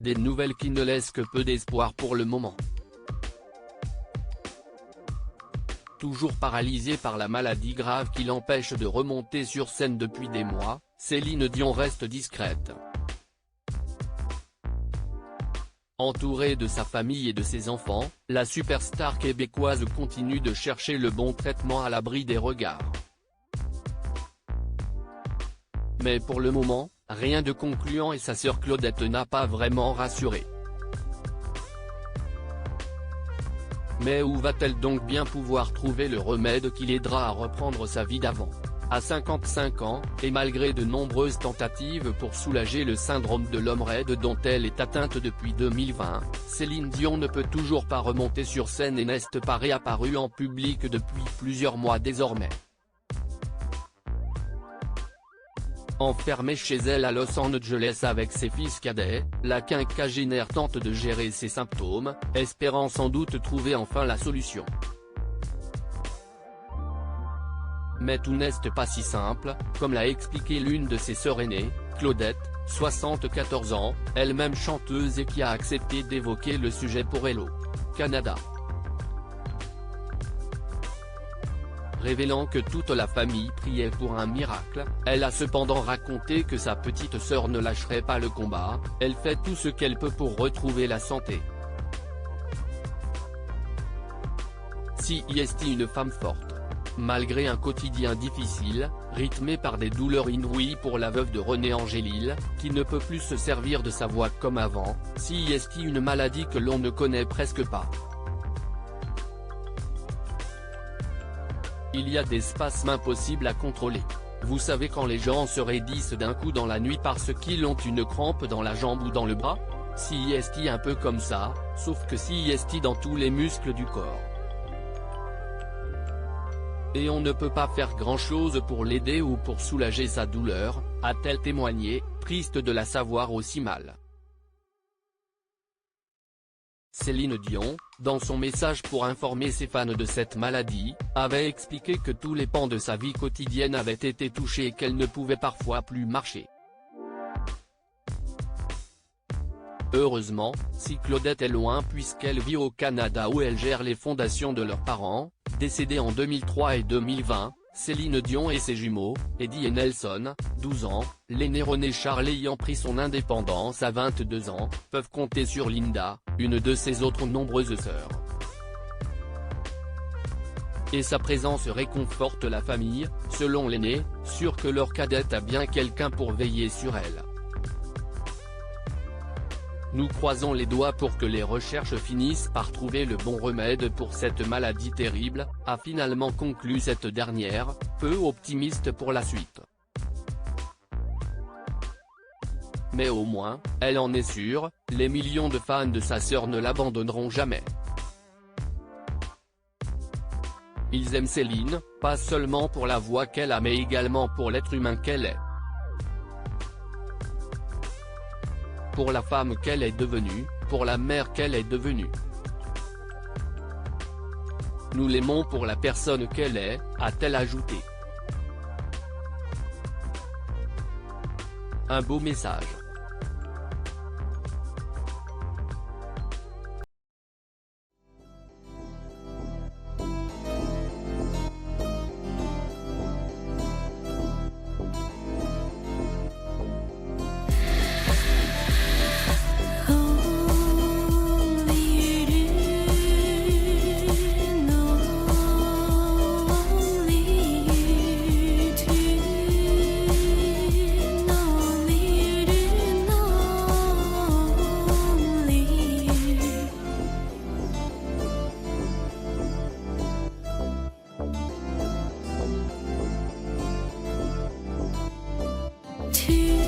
Des nouvelles qui ne laissent que peu d'espoir pour le moment. Toujours paralysée par la maladie grave qui l'empêche de remonter sur scène depuis des mois, Céline Dion reste discrète. Entourée de sa famille et de ses enfants, la superstar québécoise continue de chercher le bon traitement à l'abri des regards. Mais pour le moment, rien de concluant et sa sœur Claudette n'a pas vraiment rassuré. Mais où va-t-elle donc bien pouvoir trouver le remède qui l'aidera à reprendre sa vie d'avant ? À 55 ans, et malgré de nombreuses tentatives pour soulager le syndrome de l'homme raide dont elle est atteinte depuis 2020, Céline Dion ne peut toujours pas remonter sur scène et n'est pas réapparue en public depuis plusieurs mois désormais. Enfermée chez elle à Los Angeles avec ses fils cadets, la quinquagénaire tente de gérer ses symptômes, espérant sans doute trouver enfin la solution. Mais tout n'est pas si simple, comme l'a expliqué l'une de ses sœurs aînées, Claudette, 74 ans, elle-même chanteuse et qui a accepté d'évoquer le sujet pour Hello Canada. Révélant que toute la famille priait pour un miracle, elle a cependant raconté que sa petite sœur ne lâcherait pas le combat, elle fait tout ce qu'elle peut pour retrouver la santé. Si est une femme forte. Malgré un quotidien difficile, rythmé par des douleurs inouïes pour la veuve de René Angélil, qui ne peut plus se servir de sa voix comme avant, si est une maladie que l'on ne connaît presque pas. Il y a des spasmes impossibles à contrôler. Vous savez quand les gens se raidissent d'un coup dans la nuit parce qu'ils ont une crampe dans la jambe ou dans le bras ? Si est un peu comme ça, sauf que si est dans tous les muscles du corps. Et on ne peut pas faire grand-chose pour l'aider ou pour soulager sa douleur, a-t-elle témoigné, triste de la savoir aussi mal. Céline Dion, dans son message pour informer ses fans de cette maladie, avait expliqué que tous les pans de sa vie quotidienne avaient été touchés et qu'elle ne pouvait parfois plus marcher. Heureusement, si Claudette est loin puisqu'elle vit au Canada où elle gère les fondations de leurs parents, décédés en 2003 et 2020, Céline Dion et ses jumeaux, Eddie et Nelson, 12 ans, l'aîné René Charles ayant pris son indépendance à 22 ans, peuvent compter sur Linda, une de ses autres nombreuses sœurs. Et sa présence réconforte la famille, selon l'aîné, sûr que leur cadette a bien quelqu'un pour veiller sur elle. Nous croisons les doigts pour que les recherches finissent par trouver le bon remède pour cette maladie terrible, a finalement conclu cette dernière, peu optimiste pour la suite. Mais au moins, elle en est sûre, les millions de fans de sa sœur ne l'abandonneront jamais. Ils aiment Céline, pas seulement pour la voix qu'elle a mais également pour l'être humain qu'elle est. Pour la femme qu'elle est devenue, pour la mère qu'elle est devenue. Nous l'aimons pour la personne qu'elle est, a-t-elle ajouté. Un beau message. To